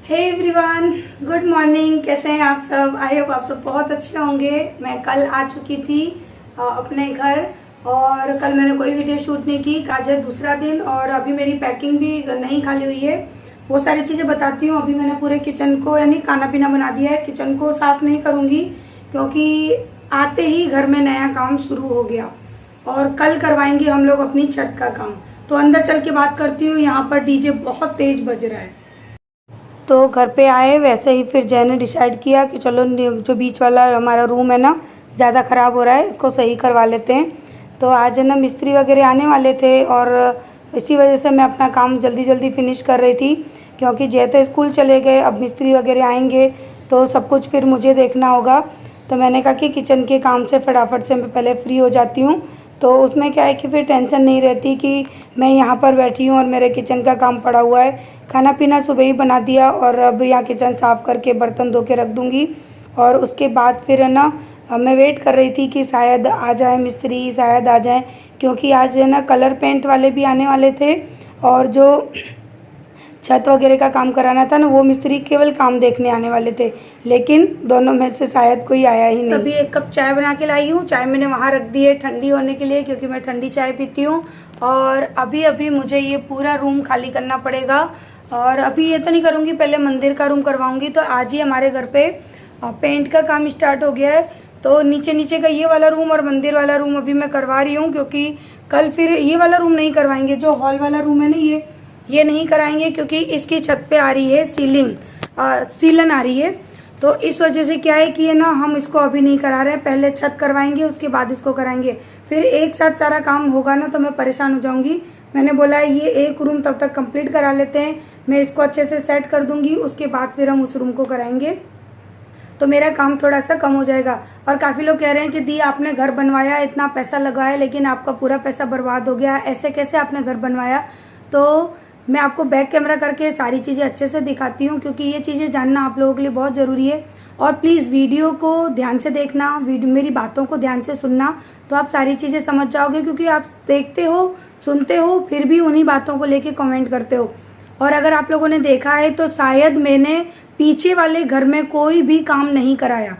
Hey everyone, good morning. कैसे हैं आप सब? आई होप आप सब बहुत अच्छे होंगे। मैं कल आ चुकी थी अपने घर और कल मैंने कोई वीडियो शूट नहीं की। आज है दूसरा दिन और अभी मेरी पैकिंग भी नहीं खाली हुई है। वो सारी चीज़ें बताती हूँ। अभी मैंने पूरे किचन को यानी खाना पीना बना दिया है। किचन को साफ नहीं करूँगी क्योंकि आते ही घर में नया काम शुरू हो गया और कल करवाएंगे हम लोग अपनी छत का काम। तो अंदर चल के बात करती हूँ। यहाँ पर डीजे बहुत तेज बज रहा है। तो घर पे आए वैसे ही फिर जय ने डिसाइड किया कि चलो जो बीच वाला हमारा रूम है ना ज़्यादा ख़राब हो रहा है, इसको सही करवा लेते हैं। तो आज है ना मिस्त्री वगैरह आने वाले थे और इसी वजह से मैं अपना काम जल्दी जल्दी फिनिश कर रही थी क्योंकि जय तो स्कूल चले गए। अब मिस्त्री वगैरह आएंगे तो सब कुछ फिर मुझे देखना होगा। तो मैंने कहा कि किचन के काम से फटाफट से मैं पहले फ्री हो जाती हूँ। तो उसमें क्या है कि फिर टेंशन नहीं रहती कि मैं यहाँ पर बैठी हूँ और मेरे किचन का काम पड़ा हुआ है। खाना पीना सुबह ही बना दिया और अब यहाँ किचन साफ़ करके बर्तन धो के रख दूँगी। और उसके बाद फिर है ना मैं वेट कर रही थी कि शायद आ जाए मिस्त्री, शायद आ जाए, क्योंकि आज है ना कलर पेंट वाले भी आने वाले थे और जो छत वगैरह का काम कराना था ना वो मिस्त्री केवल काम देखने आने वाले थे, लेकिन दोनों में से शायद कोई आया ही नहीं। अभी एक कप चाय बना के लाई हूँ। चाय मैंने वहाँ रख दी है ठंडी होने के लिए क्योंकि मैं ठंडी चाय पीती हूँ। और अभी अभी मुझे ये पूरा रूम खाली करना पड़ेगा और अभी ये तो नहीं करूँगी, पहले मंदिर का रूम करवाऊँगी। तो आज ही हमारे घर पे पेंट का काम स्टार्ट हो गया है। तो नीचे नीचे का ये वाला रूम और मंदिर वाला रूम अभी मैं करवा रही हूँ क्योंकि कल फिर ये वाला रूम नहीं करवाएंगे। जो हॉल वाला रूम है ना ये नहीं कराएंगे क्योंकि इसकी छत पे आ रही है सीलन आ रही है। तो इस वजह से क्या है कि ये ना हम इसको अभी नहीं करा रहे हैं। पहले छत करवाएंगे उसके बाद इसको कराएंगे। फिर एक साथ सारा काम होगा ना तो मैं परेशान हो जाऊंगी। मैंने बोला है ये एक रूम तब तक कंप्लीट करा लेते हैं, मैं इसको अच्छे से सेट कर दूंगी, उसके बाद फिर हम उस रूम को कराएंगे तो मेरा काम थोड़ा सा कम हो जाएगा। और काफ़ी लोग कह रहे हैं कि दी आपने घर बनवाया, इतना पैसा लगाया लेकिन आपका पूरा पैसा बर्बाद हो गया, ऐसे कैसे आपने घर बनवाया। तो मैं आपको बैक कैमरा करके सारी चीज़ें अच्छे से दिखाती हूँ क्योंकि ये चीज़ें जानना आप लोगों के लिए बहुत ज़रूरी है। और प्लीज़ वीडियो को ध्यान से देखना, मेरी बातों को ध्यान से सुनना, तो आप सारी चीज़ें समझ जाओगे। क्योंकि आप देखते हो, सुनते हो, फिर भी उन्हीं बातों को लेके कमेंट करते हो। और अगर आप लोगों ने देखा है तो शायद मैंने पीछे वाले घर में कोई भी काम नहीं कराया।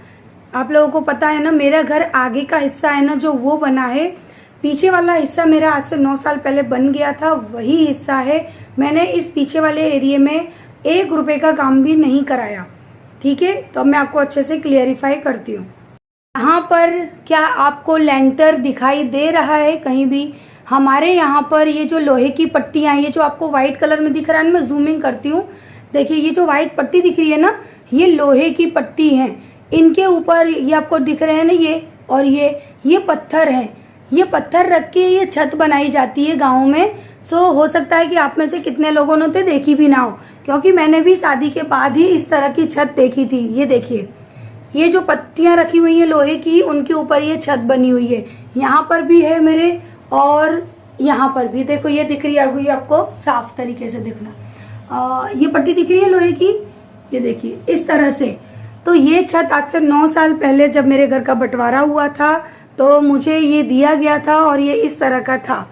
आप लोगों को पता है ना, मेरा घर आगे का हिस्सा है ना जो वो बना है, पीछे वाला हिस्सा मेरा आज से 9 साल पहले बन गया था, वही हिस्सा है। मैंने इस पीछे वाले एरिया में 1 रुपए का काम भी नहीं कराया। ठीक है, तो मैं आपको अच्छे से क्लियरिफाई करती हूँ। यहाँ पर क्या आपको लेंटर दिखाई दे रहा है कहीं भी? हमारे यहाँ पर ये जो लोहे की पट्टियां, ये जो आपको व्हाइट कलर में दिख रहा है, मैं जूमिंग करती हूँ, देखिए ये जो व्हाइट पट्टी दिख रही है ना, ये लोहे की पट्टी है। इनके ऊपर ये आपको दिख रहे हैं ना ये, और ये पत्थर है। ये पत्थर रख के ये छत बनाई जाती है गाँव में। तो हो सकता है कि आप में से कितने लोगों ने तो देखी भी ना हो, क्योंकि मैंने भी शादी के बाद ही इस तरह की छत देखी थी। ये देखिए, ये जो पत्तियां रखी हुई है लोहे की, उनके ऊपर ये छत बनी हुई है। यहाँ पर भी है मेरे, और यहाँ पर भी देखो, ये दिख रही है आपको साफ तरीके से दिखना। ये पट्टी दिख रही है लोहे की, ये देखिए इस तरह से। तो ये छत आज से 9 साल पहले जब मेरे घर का बंटवारा हुआ था तो मुझे ये दिया गया था और ये इस तरह का था।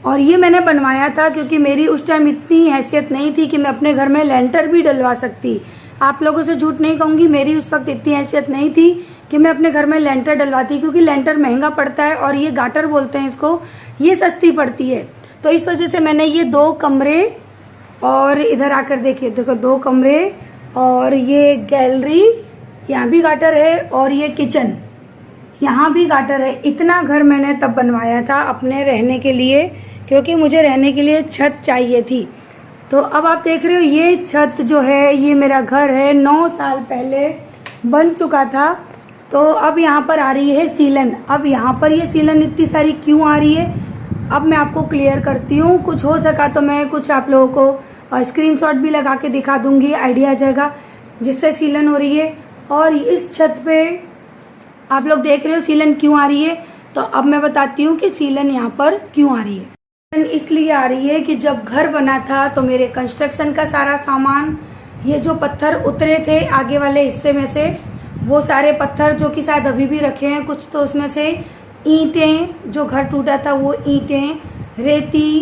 और ये मैंने बनवाया था क्योंकि मेरी उस टाइम इतनी हैसियत नहीं थी कि मैं अपने घर में लेंटर भी डलवा सकती। आप लोगों से झूठ नहीं कहूँगी, मेरी उस वक्त इतनी हैसियत नहीं थी कि मैं अपने घर में लेंटर डलवाती, क्योंकि लेंटर महंगा पड़ता है और ये गाटर बोलते हैं इसको, ये सस्ती पड़ती है। तो इस वजह से मैंने ये 2 कमरे, और इधर आकर देखिए, देखो 2 कमरे और ये गैलरी, यहाँ भी गाटर है, और ये किचन, यहाँ भी गाटर है। इतना घर मैंने तब बनवाया था अपने रहने के लिए, क्योंकि मुझे रहने के लिए छत चाहिए थी। तो अब आप देख रहे हो ये छत जो है, ये मेरा घर है, 9 साल पहले बन चुका था। तो अब यहाँ पर आ रही है सीलन। अब यहाँ पर ये सीलन इतनी सारी क्यों आ रही है, अब मैं आपको क्लियर करती हूँ। कुछ हो सका तो मैं कुछ आप लोगों को स्क्रीनशॉट भी लगा के दिखा दूंगी, आइडिया आ जाएगा जिससे सीलन हो रही है। और इस छत पे आप लोग देख रहे हो सीलन क्यों आ रही है, तो अब मैं बताती हूँ कि सीलन यहाँ पर क्यों आ रही है। इसलिए आ रही है कि जब घर बना था तो मेरे कंस्ट्रक्शन का सारा सामान, ये जो पत्थर उतरे थे आगे वाले हिस्से में से, वो सारे पत्थर जो कि शायद अभी भी रखे हैं कुछ, तो उसमें से ईंटें, जो घर टूटा था वो ईंटें, रेती,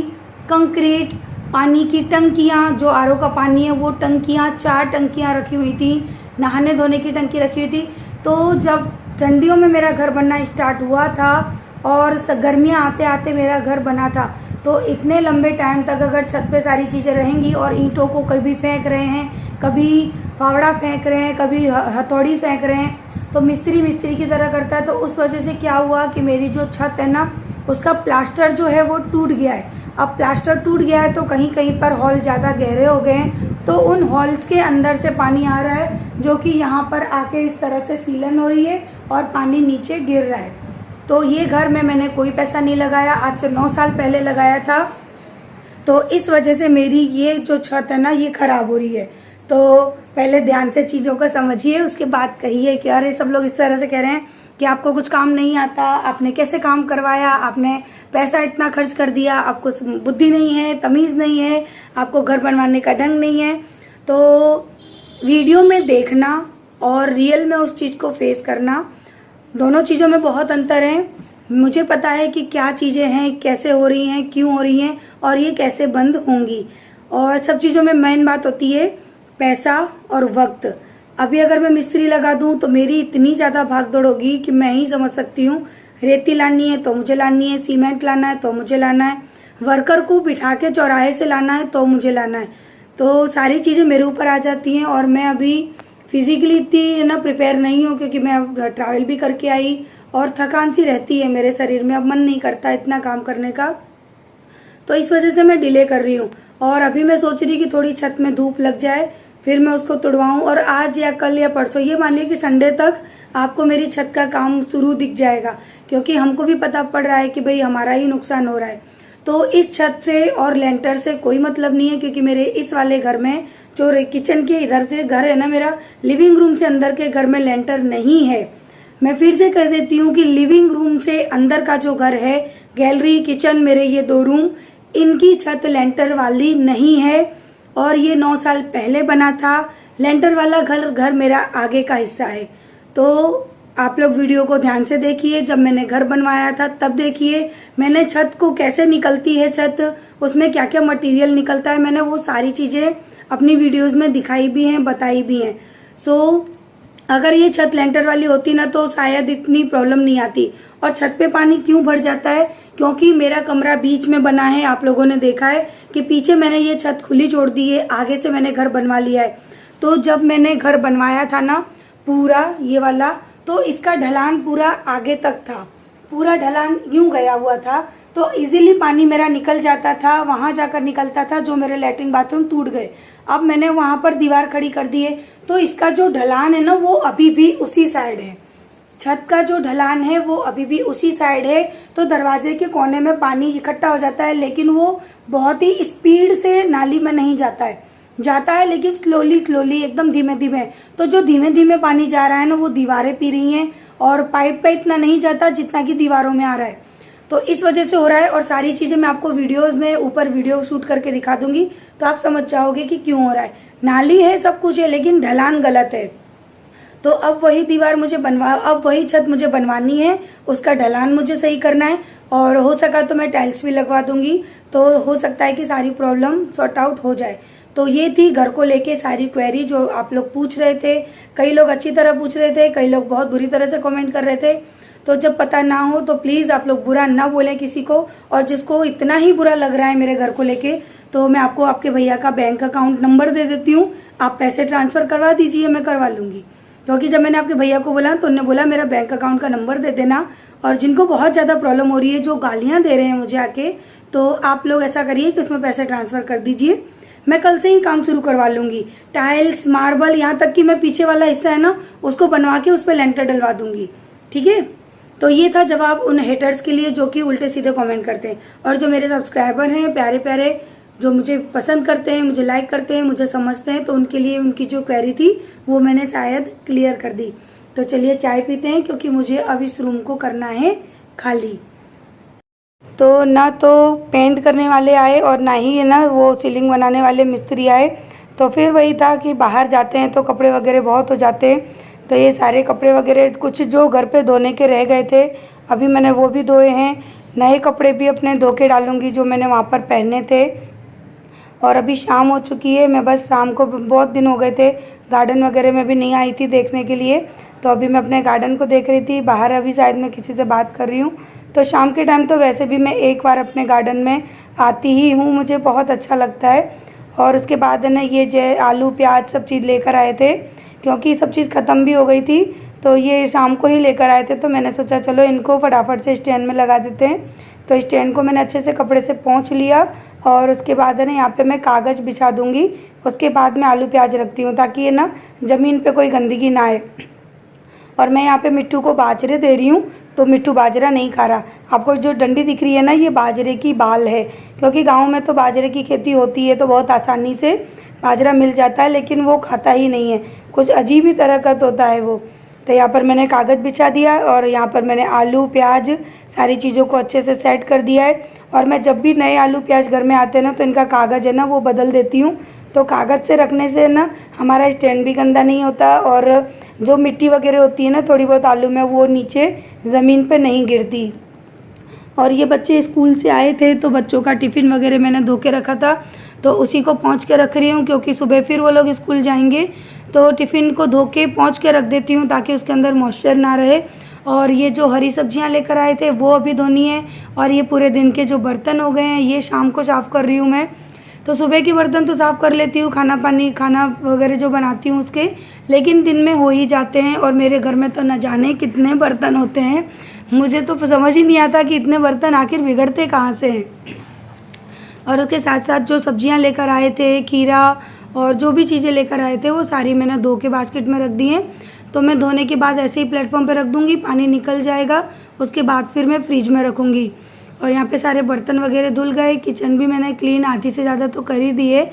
कंक्रीट, पानी की टंकियाँ, जो आरओ का पानी है वो टंकियाँ, 4 टंकियाँ रखी हुई थी, नहाने धोने की टंकी रखी हुई थी। तो जब ठंडियों में मेरा घर बनना स्टार्ट हुआ था और गर्मियाँ आते आते मेरा घर बना था, तो इतने लंबे टाइम तक अगर छत पे सारी चीज़ें रहेंगी और ईंटों को कभी फेंक रहे हैं, कभी फावड़ा फेंक रहे हैं, कभी हथौड़ी फेंक रहे हैं, तो मिस्त्री की तरह करता है। तो उस वजह से क्या हुआ कि मेरी जो छत है ना, उसका प्लास्टर जो है वो टूट गया है। अब प्लास्टर टूट गया है तो कहीं कहीं पर हॉल ज़्यादा गहरे हो गए हैं, तो उन हॉल्स के अंदर से पानी आ रहा है, जो कि यहाँ पर आके इस तरह से सीलन हो रही है और पानी नीचे गिर रहा है। तो ये घर में मैंने कोई पैसा नहीं लगाया, आज से 9 साल पहले लगाया था। तो इस वजह से मेरी ये जो छत है ना, ये खराब हो रही है। तो पहले ध्यान से चीज़ों को समझिए, उसके बाद कहिए कि अरे सब लोग इस तरह से कह रहे हैं कि आपको कुछ काम नहीं आता, आपने कैसे काम करवाया, आपने पैसा इतना खर्च कर दिया, आपको बुद्धि नहीं है, तमीज़ नहीं है, आपको घर बनवाने का ढंग नहीं है। तो वीडियो में देखना और रियल में उस चीज़ को फेस करना, दोनों चीज़ों में बहुत अंतर है। मुझे पता है कि क्या चीज़ें हैं, कैसे हो रही हैं, क्यों हो रही हैं और ये कैसे बंद होंगी। और सब चीज़ों में मेन बात होती है पैसा और वक्त। अभी अगर मैं मिस्त्री लगा दूं तो मेरी इतनी ज़्यादा भागदौड़ होगी कि मैं ही समझ सकती हूँ। रेती लानी है तो मुझे लानी है, सीमेंट लाना है तो मुझे लाना है, वर्कर को बिठा के चौराहे से लाना है तो मुझे लाना है। तो सारी चीज़ें मेरे ऊपर आ जाती हैं और मैं अभी फिजिकली इतनी ना प्रिपेयर नहीं हूँ, क्योंकि मैं अब ट्रैवल भी करके आई और थकान सी रहती है मेरे शरीर में, अब मन नहीं करता इतना काम करने का। तो इस वजह से मैं डिले कर रही हूँ। और अभी मैं सोच रही कि थोड़ी छत में धूप लग जाए, फिर मैं उसको तुड़वाऊं और आज या कल या परसों, ये मानिए कि संडे तक आपको मेरी छत का काम शुरू दिख जाएगा, क्योंकि हमको भी पता पड़ रहा है कि भाई हमारा ही नुकसान हो रहा है। तो इस छत से और लेंटर से कोई मतलब नहीं है, क्योंकि मेरे इस वाले घर में जो किचन के इधर से घर है ना, मेरा लिविंग रूम से अंदर के घर में लेंटर नहीं है। मैं फिर से कह देती हूँ कि लिविंग रूम से अंदर का जो घर है, गैलरी, किचन, मेरे ये 2 रूम, इनकी छत लेंटर वाली नहीं है। और ये 9 साल पहले बना था। लेंटर वाला घर मेरा आगे का हिस्सा है। तो आप लोग वीडियो को ध्यान से देखिए, जब मैंने घर बनवाया था तब देखिए मैंने छत को कैसे निकलती है छत, उसमें क्या क्या मटेरियल निकलता है, मैंने वो सारी चीजें अपनी वीडियोस में दिखाई भी हैं, बताई भी हैं। सो अगर ये छत लेंटर वाली होती ना तो शायद इतनी प्रॉब्लम नहीं आती। और छत पे पानी क्यों भर जाता है, क्योंकि मेरा कमरा बीच में बना है। आप लोगों ने देखा है कि पीछे मैंने ये छत खुली छोड़ दी है, आगे से मैंने घर बनवा लिया है। तो जब मैंने घर बनवाया था ना पूरा ये वाला, तो इसका ढलान पूरा आगे तक था, पूरा ढलान यूं गया हुआ था, तो इजीली पानी मेरा निकल जाता था, वहां जाकर निकलता था, जो मेरे लैट्रिन बाथरूम टूट गए। अब मैंने वहां पर दीवार खड़ी कर दी है, तो इसका जो ढलान है ना वो अभी भी उसी साइड है। छत का जो ढलान है वो अभी भी उसी साइड है। तो दरवाजे के कोने में पानी इकट्ठा हो जाता है, लेकिन वो बहुत ही स्पीड से नाली में नहीं जाता है, लेकिन स्लोली एकदम धीमे धीमे। तो जो धीमे धीमे पानी जा रहा है ना, वो दीवारें पी रही हैं और पाइप पे इतना नहीं जाता जितना कि दीवारों में आ रहा है। तो इस वजह से हो रहा है। और सारी चीजें मैं आपको वीडियोस में ऊपर वीडियो शूट करके दिखा दूंगी, तो आप समझ जाओगे कि क्यों हो रहा है। नाली है, सब कुछ है, लेकिन ढलान गलत है। तो अब वही छत मुझे बनवानी है, उसका ढलान मुझे सही करना है, और हो सका तो मैं टाइल्स भी लगवा दूंगी। तो हो सकता है कि सारी प्रॉब्लम सॉर्ट आउट हो जाए। तो ये थी घर को लेके सारी क्वेरी जो आप लोग पूछ रहे थे। कई लोग अच्छी तरह पूछ रहे थे, कई लोग बहुत बुरी तरह से कमेंट कर रहे थे। तो जब पता ना हो तो प्लीज आप लोग बुरा ना बोले किसी को। और जिसको इतना ही बुरा लग रहा है मेरे घर को लेके, तो मैं आपको आपके भैया का बैंक अकाउंट नंबर दे देती हूँ, आप पैसे ट्रांसफर करवा दीजिए, मैं करवा लूंगी। क्योंकि जब मैंने आपके भैया को बोला तो उन्होंने बोला मेरा बैंक अकाउंट का नंबर दे देना। और जिनको बहुत ज्यादा प्रॉब्लम हो रही है, जो गालियां दे रहे हैं मुझे आके, तो आप लोग ऐसा करिए कि उसमें पैसे ट्रांसफर कर दीजिए, मैं कल से ही काम शुरू करवा लूंगी। टाइल्स, मार्बल, यहाँ तक कि मैं पीछे वाला हिस्सा है ना उसको बनवा के उस पर लेंटर डलवा दूंगी। ठीक है, तो ये था जवाब उन हेटर्स के लिए जो कि उल्टे सीधे कमेंट करते हैं। और जो मेरे सब्सक्राइबर हैं प्यारे प्यारे, जो मुझे पसंद करते हैं, मुझे लाइक करते हैं, मुझे समझते हैं, तो उनके लिए उनकी जो क्वेरी थी वो मैंने शायद क्लियर कर दी। तो चलिए चाय पीते हैं, क्योंकि मुझे अब इस रूम को करना है खाली। तो ना तो पेंट करने वाले आए और ना ही है ना वो सीलिंग बनाने वाले मिस्त्री आए। तो फिर वही था कि बाहर जाते हैं तो कपड़े वगैरह बहुत हो जाते हैं। तो ये सारे कपड़े वगैरह कुछ जो घर पे धोने के रह गए थे, अभी मैंने वो भी धोए हैं। नए कपड़े भी अपने धो के डालूंगी जो मैंने वहाँ पर पहने थे। और अभी शाम हो चुकी है। मैं बस शाम को बहुत दिन हो गए थे गार्डन वगैरह में भी नहीं आई थी देखने के लिए, तो अभी मैं अपने गार्डन को देख रही थी। बाहर अभी शायद मैं किसी से बात कर रही हूँ। तो शाम के टाइम तो वैसे भी मैं एक बार अपने गार्डन में आती ही हूँ, मुझे बहुत अच्छा लगता है। और उसके बाद है ना ये आलू प्याज सब चीज़ लेकर आए थे, क्योंकि सब चीज़ ख़त्म भी हो गई थी, तो ये शाम को ही लेकर आए थे। तो मैंने सोचा चलो इनको फटाफट से स्टैंड में लगा देते हैं। तो स्टैंड को मैंने अच्छे से कपड़े से पोंछ लिया और उसके बाद है ना यहाँ पे मैं कागज़ बिछा दूँगी। उसके बाद मैं आलू प्याज रखती हूँ ताकि ये ना ज़मीन पे कोई गंदगी ना आए। और मैं यहाँ पे मिट्टू को बाजरे दे रही हूँ, तो मिट्टू बाजरा नहीं खा रहा। आपको जो डंडी दिख रही है ना, ये बाजरे की बाल है, क्योंकि गाँव में तो बाजरे की खेती होती है तो बहुत आसानी से बाजरा मिल जाता है, लेकिन वो खाता ही नहीं है, कुछ अजीब ही तरह का तोता है वो। तो यहाँ पर मैंने कागज़ बिछा दिया और यहाँ पर मैंने आलू प्याज सारी चीज़ों को अच्छे से सेट कर दिया है। और मैं जब भी नए आलू प्याज घर में आते हैं ना, तो इनका कागज़ है ना वो बदल देती हूँ। तो कागज़ से रखने से ना हमारा स्टैंड भी गंदा नहीं होता और जो मिट्टी वगैरह होती है ना थोड़ी बहुत आलू में, वो नीचे ज़मीन पे नहीं गिरती। और ये बच्चे स्कूल से आए थे तो बच्चों का टिफ़िन वगैरह मैंने धो के रखा था, तो उसी को पोंछ के रख रही हूँ, क्योंकि सुबह फिर वो लोग स्कूल जाएंगे। तो टिफ़िन को धो के पोंछ के रख देती हूँ ताकि उसके अंदर मॉइस्चर ना रहे। और ये जो हरी सब्जियाँ लेकर आए थे वो अभी धोनी है। और ये पूरे दिन के जो बर्तन हो गए हैं ये शाम को साफ़ कर रही हूँ मैं। तो सुबह के बर्तन तो साफ़ कर लेती हूँ, खाना वगैरह जो बनाती हूँ उसके, लेकिन दिन में हो ही जाते हैं। और मेरे घर में तो न जाने कितने बर्तन होते हैं, मुझे तो समझ ही नहीं आता कि इतने बर्तन आखिर बिगड़ते कहाँ से हैं। और उसके साथ साथ जो सब्जियां लेकर आए थे, खीरा और जो भी चीज़ें लेकर आए थे वो सारी मैंने धो के बास्केट में रख दी हैं। तो मैं धोने के बाद ऐसे ही प्लेटफॉर्म पे रख दूँगी, पानी निकल जाएगा, उसके बाद फिर मैं फ्रिज में रखूँगी। और यहाँ पे सारे बर्तन वगैरह धुल गए, किचन भी मैंने क्लीन आधी से ज़्यादा तो कर ही दिए।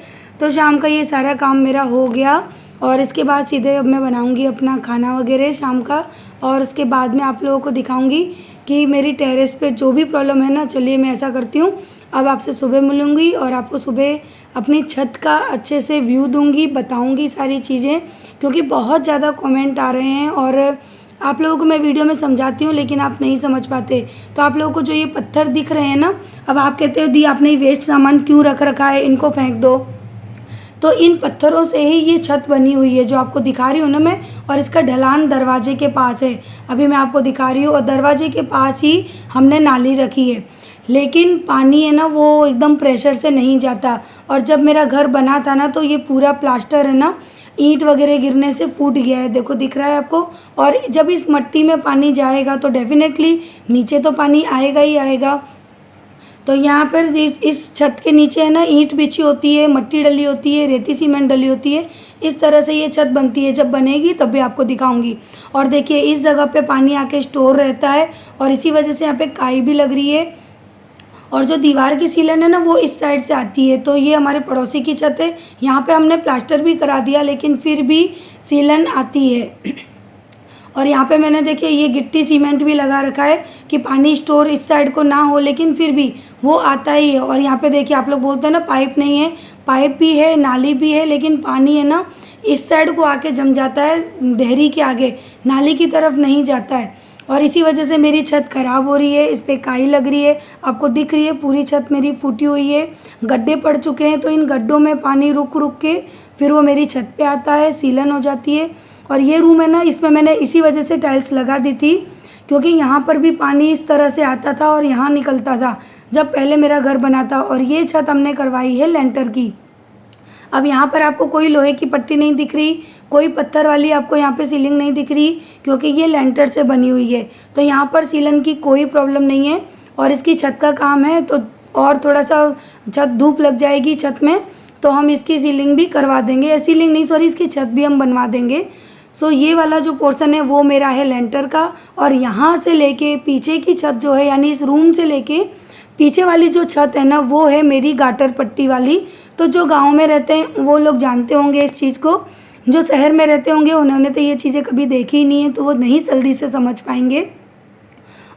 तो शाम का ये सारा काम मेरा हो गया और इसके बाद सीधे अब मैं बनाऊँगी अपना खाना वगैरह शाम का। और उसके बाद में आप लोगों को दिखाऊँगी कि मेरी टेरेस पे जो भी प्रॉब्लम है ना। चलिए मैं ऐसा करती हूँ, अब आपसे सुबह मिलूँगी और आपको सुबह अपनी छत का अच्छे से व्यू दूँगी, बताऊँगी सारी चीज़ें, क्योंकि बहुत ज़्यादा कमेंट आ रहे हैं और आप लोगों को मैं वीडियो में समझाती हूँ लेकिन आप नहीं समझ पाते। तो आप लोगों को जो ये पत्थर दिख रहे हैं ना, अब आप कहते हो दी आपने वेस्ट सामान क्यों रख रखा है, इनको फेंक दो। तो इन पत्थरों से ही ये छत बनी हुई है जो आपको दिखा रही हूँ ना मैं। और इसका ढलान दरवाजे के पास है, अभी मैं आपको दिखा रही हूँ। और दरवाजे के पास ही हमने नाली रखी है, लेकिन पानी है ना वो एकदम प्रेशर से नहीं जाता। और जब मेरा घर बना था ना तो ये पूरा प्लास्टर है ना ईंट वगैरह गिरने से फूट गया है, देखो दिख रहा है आपको। और जब इस मिट्टी में पानी जाएगा तो डेफिनेटली नीचे तो पानी आएगा ही आएगा। तो यहाँ पर इस छत के नीचे है ना ईंट बिछी होती है, मिट्टी डली होती है, रेती सीमेंट डली होती है, इस तरह से ये छत बनती है। जब बनेगी तब भी आपको दिखाऊंगी। और देखिए इस जगह पे पानी आके स्टोर रहता है और इसी वजह से यहाँ पे काई भी लग रही है। और जो दीवार की सीलन है ना वो इस साइड से आती है। तो ये हमारे पड़ोसी की छत है, यहाँ पे हमने प्लास्टर भी करा दिया लेकिन फिर भी सीलन आती है। और यहाँ पे मैंने देखिए ये गिट्टी सीमेंट भी लगा रखा है कि पानी स्टोर इस साइड को ना हो, लेकिन फिर भी वो आता ही है। और यहाँ पे देखिए आप लोग बोलते हैं ना पाइप नहीं है, पाइप भी है, नाली भी है, लेकिन पानी है ना इस साइड को आके जम जाता है, डेहरी के आगे, नाली की तरफ नहीं जाता है। और इसी वजह से मेरी छत ख़राब हो रही है, इस पर काई लग रही है, आपको दिख रही है पूरी छत मेरी फूटी हुई है, गड्ढे पड़ चुके हैं। तो इन गड्ढों में पानी रुक रुक के फिर वो मेरी छत पे आता है, सीलन हो जाती है। और ये रूम है ना, इसमें मैंने इसी वजह से टाइल्स लगा दी थी, क्योंकि यहाँ पर भी पानी इस तरह से आता था और यहाँ निकलता था जब पहले मेरा घर बना था। और ये छत हमने करवाई है लेंटर की। अब यहाँ पर आपको कोई लोहे की पट्टी नहीं दिख रही, कोई पत्थर वाली आपको यहाँ पे सीलिंग नहीं दिख रही, क्योंकि ये लेंटर से बनी हुई है। तो यहाँ पर सीलन की कोई प्रॉब्लम नहीं है। और इसकी छत का काम है तो और थोड़ा सा छत धूप लग जाएगी छत में तो हम इसकी सीलिंग भी करवा देंगे, सीलिंग नहीं सॉरी इसकी छत भी हम बनवा देंगे। सो ये वाला जो पोर्शन है वो मेरा है लेंटर का। और यहाँ से लेके पीछे की छत जो है, यानी इस रूम से लेके पीछे वाली जो छत है ना वो है मेरी गाटर पट्टी वाली। तो जो गांव में रहते हैं वो लोग जानते होंगे इस चीज़ को, जो शहर में रहते होंगे उन्होंने तो ये चीज़ें कभी देखी ही नहीं है, तो वो नहीं जल्दी से समझ पाएंगे।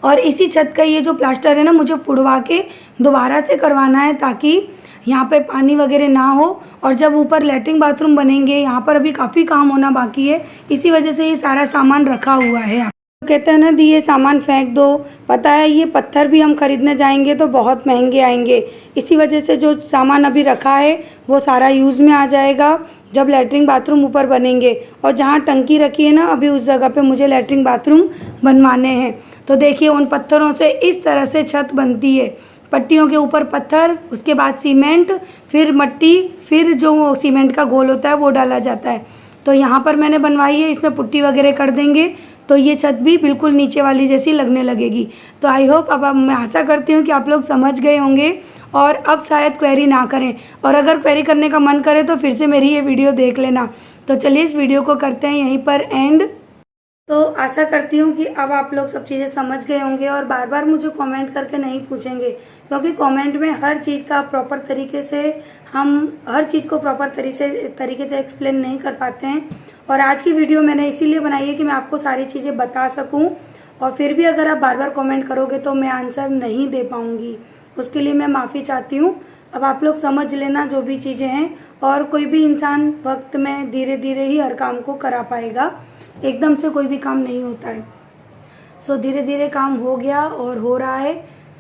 और इसी छत का ये जो प्लास्टर है ना मुझे फुड़वा के दोबारा से करवाना है, ताकि यहाँ पे पानी वगैरह ना हो। और जब ऊपर लैट्रिन बाथरूम बनेंगे, यहाँ पर अभी काफ़ी काम होना बाकी है, इसी वजह से ये सारा सामान रखा हुआ है। कहते हैं ना दी ये सामान फेंक दो, पता है ये पत्थर भी हम खरीदने जाएंगे तो बहुत महंगे आएंगे। इसी वजह से जो सामान अभी रखा है वो सारा यूज़ में आ जाएगा जब लैट्रिन बाथरूम ऊपर बनेंगे। और जहाँ टंकी रखी है ना अभी उस जगह पे मुझे लैट्रिन बाथरूम बनवाने हैं। तो देखिए उन पत्थरों से इस तरह से छत बनती है, पट्टियों के ऊपर पत्थर, उसके बाद सीमेंट, फिर मट्टी, फिर जो सीमेंट का घोल होता है वो डाला जाता है। तो यहाँ पर मैंने बनवाई है, इसमें पुट्टी वगैरह कर देंगे तो ये छत भी बिल्कुल नीचे वाली जैसी लगने लगेगी। तो आई होप अब मैं आशा करती हूँ कि आप लोग समझ गए होंगे और अब शायद क्वेरी ना करें, और अगर क्वेरी करने का मन करे तो फिर से मेरी ये वीडियो देख लेना। तो चलिए इस वीडियो को करते हैं यहीं पर एंड। तो आशा करती हूँ कि अब आप लोग सब चीज़ें समझ गए होंगे और बार बार मुझे कमेंट करके नहीं पूछेंगे, क्योंकि कमेंट में हर चीज़ का प्रॉपर तरीके से हम हर चीज़ को प्रॉपर तरीके से एक्सप्लेन नहीं कर पाते हैं। और आज की वीडियो मैंने इसीलिए बनाई है कि मैं आपको सारी चीज़ें बता सकूं, और फिर भी अगर आप बार बार कमेंट करोगे तो मैं आंसर नहीं दे पाऊंगी, उसके लिए मैं माफ़ी चाहती हूँ। अब आप लोग समझ लेना जो भी चीज़ें हैं, और कोई भी इंसान वक्त में धीरे धीरे ही हर काम को करा पाएगा, एकदम से कोई भी काम नहीं होता है। सो धीरे धीरे काम हो गया और हो रहा है।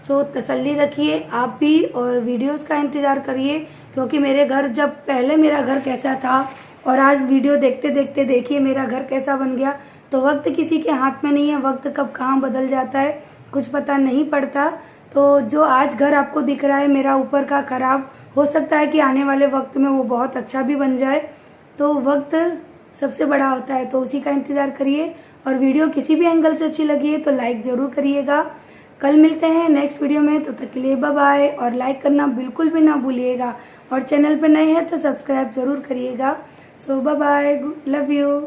सो तसल्ली रखिए आप भी और वीडियोस का इंतज़ार करिए, क्योंकि मेरे घर जब पहले मेरा घर कैसा था और आज वीडियो देखते देखते देखिए मेरा घर कैसा बन गया। तो वक्त किसी के हाथ में नहीं है, वक्त कब कहाँ बदल जाता है कुछ पता नहीं पड़ता। तो जो आज घर आपको दिख रहा है मेरा ऊपर का खराब, हो सकता है कि आने वाले वक्त में वो बहुत अच्छा भी बन जाए। तो वक्त सबसे बड़ा होता है, तो उसी का इंतजार करिए। और वीडियो किसी भी एंगल से अच्छी लगी है तो लाइक जरूर करिएगा। कल मिलते हैं नेक्स्ट वीडियो में, तो तक के लिए बाय बाय। और लाइक करना बिल्कुल भी ना भूलिएगा, और चैनल पर नए हैं तो सब्सक्राइब जरूर करिएगा। सो बाय बाय, लव यू।